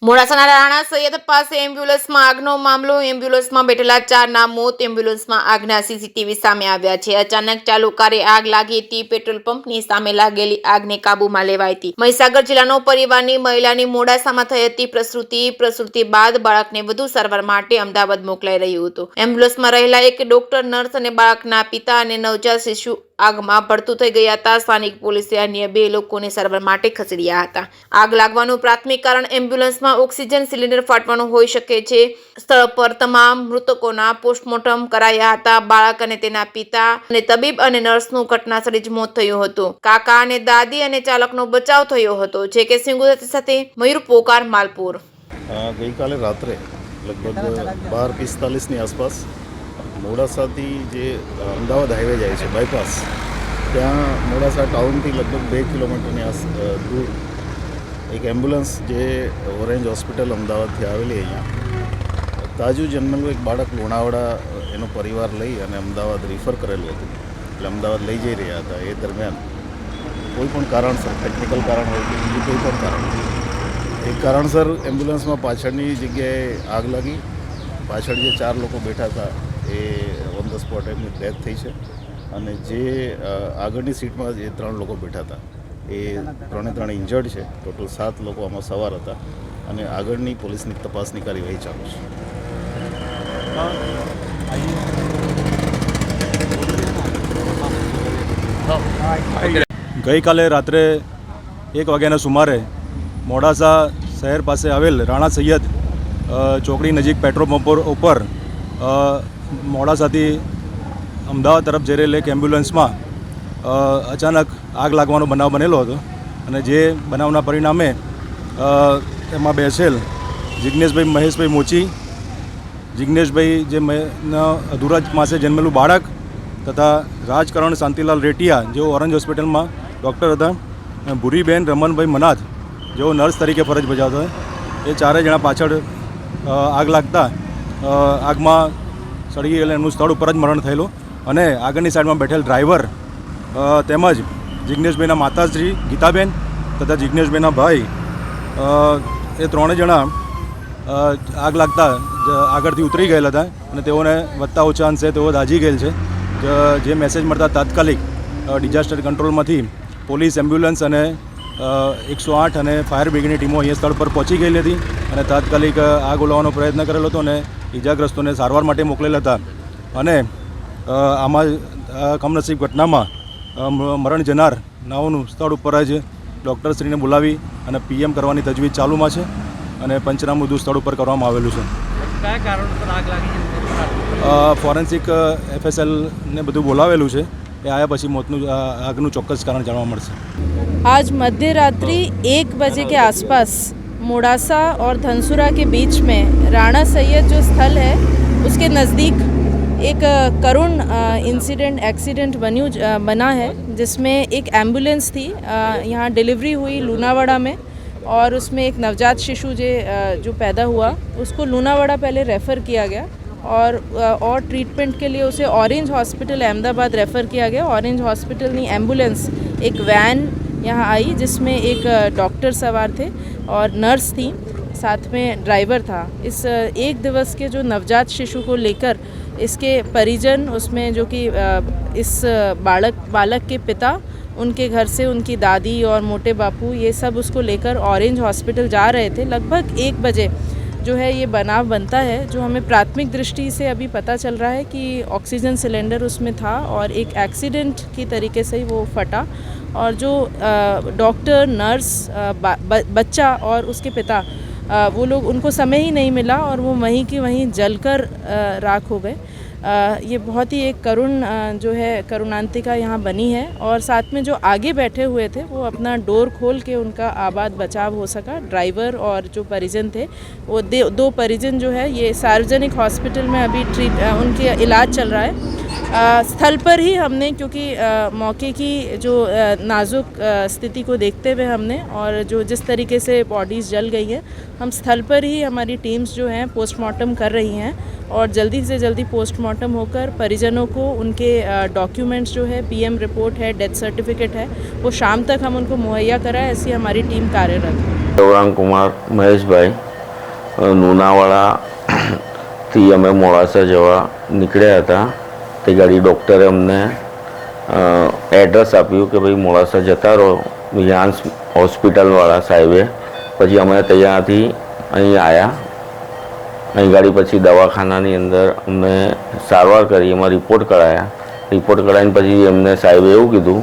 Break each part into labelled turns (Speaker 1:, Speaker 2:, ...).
Speaker 1: મોડાસાના રાણા સૈયદ પાસે એમ્બ્યુલન્સમાં આગનો મામલો. એમ્બ્યુલન્સમાં બેઠેલા 4ના મોત. એમ્બ્યુલન્સમાં આગના સીસીટીવી સામે આવ્યા છે. અચાનક ચાલુ કારે આગ લાગી હતી. પેટ્રોલ પંપની સામે લાગેલી આગને કાબૂમાં લેવાઈ હતી. મહીસાગર જિલ્લાનો પરિવારની મહિલાની મોડાસામાં થઈ હતી પ્રસૂતિ બાદ બાળકને વધુ સારવાર માટે અમદાવાદ મોકલાઈ રહ્યું હતું. એમ્બ્યુલન્સમાં રહેલા એક ડોક્ટર, નર્સ અને બાળકના પિતા અને નવજાત શિશુ આગમાં ભડતું થઈ ગયા હતા. સ્થાનિક પોલીસે અન્ય 2 લોકોને સારવાર માટે ખસેડ્યા હતા. આગ લાગવાનું પ્રાથમિક કારણ એમ્બ્યુલન્સમાં ઓક્સિજન સિલિન્ડર ફાટવાનું હોઈ શકે છે. સ્થળ પર તમામ મૃતકોના પોસ્ટમોર્ટમ કરાયા હતા. બાળક અને તેના પિતા અને તબીબ અને નર્સનું ઘટનાસ્થળે જ મોત થયું હતું. કાકા અને દાદી અને ચાલકનો બચાવ થયો હતો. જે કે સિંગુ સાથે મયુર પોકાર, માલપુર.
Speaker 2: ગઈકાલે રાત્રે લગભગ 12:45ની આસપાસ મોડાસાથી જે અમદાવાદ હાઈવે જાય છે બાયપાસ, ત્યાં મોડાસા ટાઉનથી લગભગ 2 કિલોમીટરની દૂર એક એમ્બ્યુલન્સ જે ઓરેન્જ હોસ્પિટલ અમદાવાદથી આવેલી, અહીંયા તાજું જન્મેલું એક બાળક લુણાવાડા એનો પરિવાર લઈ અને અમદાવાદ રિફર કરેલું હતું. એટલે અમદાવાદ લઈ જઈ રહ્યા હતા. એ દરમિયાન કોઈ પણ કારણસર, ટેકનિકલ કારણ હોય કે બીજું કોઈ પણ કારણ, એક કારણસર એમ્બ્યુલન્સમાં પાછળની જગ્યાએ આગ લાગી. પાછળ જે 4 લોકો બેઠા હતા એ ઓન ધ સ્પોટ એમની ડેથ થઈ છે. અને જે આગળની સીટમાં જે 3 લોકો બેઠા હતા એ 3 ઇન્જર્ડ છે. ટોટલ 7 લોકો આમાં સવાર હતા અને આગળની પોલીસની તપાસની કાર્યવાહી ચાલુ
Speaker 3: છે. ગઈકાલે રાત્રે 1 વાગ્યાના સુમારે મોડાસા શહેર પાસે આવેલ રાણા સૈયદ ચોકડી નજીક પેટ્રોલ પંપ ઉપર મોડાસાથી અમદાવાદ તરફ જઈ રહેલી એક એમ્બ્યુલન્સમાં અચાનક આગ લાગવાનો બનાવ બનેલો હતો. અને જે બનાવના પરિણામે એમાં બેસેલ જિગ્નેશભાઈ મહેશભાઈ મોચી, જિગ્નેશભાઈ જે અધૂરા માસે જન્મેલું બાળક તથા રાજકરણ શાંતિલાલ રેટિયા જેઓ ઓરેન્જ હોસ્પિટલમાં ડૉક્ટર હતા, અને ભૂરીબેન રમનભાઈ મનાથ જેઓ નર્સ તરીકે ફરજ બજાવતા હતા. એ 4 જણા પાછળ આગ લાગતા આગમાં સળગી ગયેલા એમનું સ્થળ ઉપર જ મરણ થયેલું. અને આગળની સાઈડમાં બેઠેલ ડ્રાઈવર તેમજ જિગ્નેશભાઈના માતાશ્રી ગીતાબેન તથા જિગ્નેશભાઈના ભાઈ, એ 3 જણા આગ લાગતા આગળથી ઉતરી ગયેલા હતા અને તેઓને વધતા ઓછા અંશે તેઓ દાઝી ગયેલ છે. જે મેસેજ મળતા તાત્કાલિક ડિઝાસ્ટર કંટ્રોલમાંથી પોલીસ, એમ્બ્યુલન્સ અને 108 અને ફાયર બ્રિગેડની ટીમો અહીંયા સ્થળ પર પહોંચી ગયેલી હતી અને તાત્કાલિક આગ ઓલવવાનો પ્રયત્ન કરેલો હતો અને ઇજાગ્રસ્તોને સારવાર માટે મોકલેલા હતા. અને આમાં કમનસીબ ઘટનામાં મરણ જનાર નાઓનું સ્થળ ઉપર જ ડૉક્ટરશ્રીને બોલાવી અને PM કરવાની તજવીજ ચાલુમાં છે અને પંચનામું સ્થળ ઉપર કરવામાં આવેલું છે.
Speaker 4: કયા કારણોસર આગ લાગી?
Speaker 3: ફોરેન્સિક FSL ને બધું બોલાવેલું છે. એ આવ્યા પછી મોતનું આગનું ચોક્કસ कारण जानवा મળશે.
Speaker 5: आज मध्य रात्रि 1 बजे के आसपास मोडासा और धनसुरा के बीच में राणा सैयद जो स्थल है उसके नज़दीक एक करुण एक्सीडेंट बना है, जिसमें एक एम्बुलेंस थी, यहाँ डिलीवरी हुई लूनावाड़ा में, और उसमें एक नवजात शिशु जो पैदा हुआ उसको लूनावाड़ा पहले रेफ़र किया गया और ट्रीटमेंट के लिए उसे ऑरेंज हॉस्पिटल अहमदाबाद रेफ़र किया गया. ऑरेंज हॉस्पिटल ની एम्बुलेंस एक वैन यहाँ आई जिसमें एक डॉक्टर सवार थे और नर्स थी, साथ में ड्राइवर था. इस 1 दिवस के जो नवजात शिशु को लेकर इसके परिजन, उसमें जो कि इस बालक के पिता, उनके घर से उनकी दादी और मोटे बापू, ये सब उसको लेकर ऑरेंज हॉस्पिटल जा रहे थे. लगभग 1 बजे जो है ये बनाव बनता है. जो हमें प्राथमिक दृष्टि से अभी पता चल रहा है कि ऑक्सीजन सिलेंडर उसमें था और एक एक्सीडेंट की तरीके से ही वो फटा, और जो डॉक्टर, नर्स, बच्चा और उसके पिता, वो लोग, उनको समय ही नहीं मिला और वो वहीं की वहीं जलकर राख हो गए. ये बहुत ही एक जो है करुणांतिका यहाँ बनी है. और साथ में जो आगे बैठे हुए थे वो अपना डोर खोल के उनका आबाद बचाव हो सका. ड्राइवर और जो परिजन थे वो 2 परिजन जो है ये सार्वजनिक हॉस्पिटल में अभी उनके इलाज चल रहा है. स्थल पर ही हमने, क्योंकि मौके की जो नाजुक स्थिति को देखते हुए हमने, और जो जिस तरीके से बॉडीज़ जल गई हैं, हम स्थल पर ही हमारी टीम्स जो हैं पोस्टमार्टम कर रही हैं, और जल्दी से जल्दी पोस्टमार्टम होकर परिजनों को उनके डॉक्यूमेंट्स जो है, PM रिपोर्ट है, डेथ सर्टिफिकेट है, वो शाम तक हम उनको मुहैया कराएं, ऐसी हमारी टीम कार्यरत है.
Speaker 6: गौरांग कुमार महेश भाई લુણાવાડાથી અમે મોડાસા જવા નીકળ્યા હતા. તે ગાડી ડૉક્ટરે અમને એડ્રેસ આપ્યું કે ભાઈ મોડાસા જતા રહો યાન્સ હોસ્પિટલવાળા સાહેબે. પછી અમે ત્યાંથી અહીં આવ્યા. અહીં ગાડી પછી દવાખાનાની અંદર અમને સારવાર કરી, એમાં રિપોર્ટ કરાયા. રિપોર્ટ કરાવીને પછી એમને સાહેબે એવું કીધું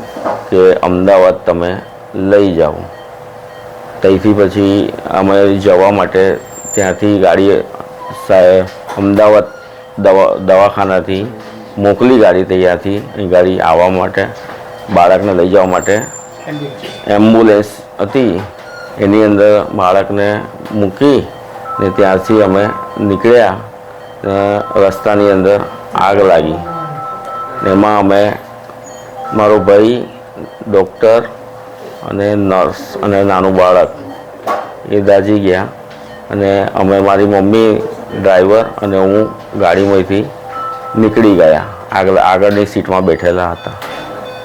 Speaker 6: કે અમદાવાદ તમે લઈ જાઓ. ત્યાંથી પછી અમે જવા માટે ત્યાંથી ગાડી અમદાવાદ દવાખાનાથી મોકલી ગાડી ત્યાંથી અહીં ગાડી આવવા માટે, બાળકને લઈ જવા માટે એમ્બ્યુલન્સ હતી. એની અંદર બાળકને મૂકી ને ત્યાંથી અમે નીકળ્યા. રસ્તાની અંદર આગ લાગી. એમાં અમે, મારો ભાઈ, ડૉક્ટર અને નર્સ અને નાનું બાળક એ દાઝી ગયા. અને અમે, મારી મમ્મી ડ્રાઈવર અને હું ગાડીમાંથી નીકળી ગયા. આગળની સીટમાં બેઠેલા હતા.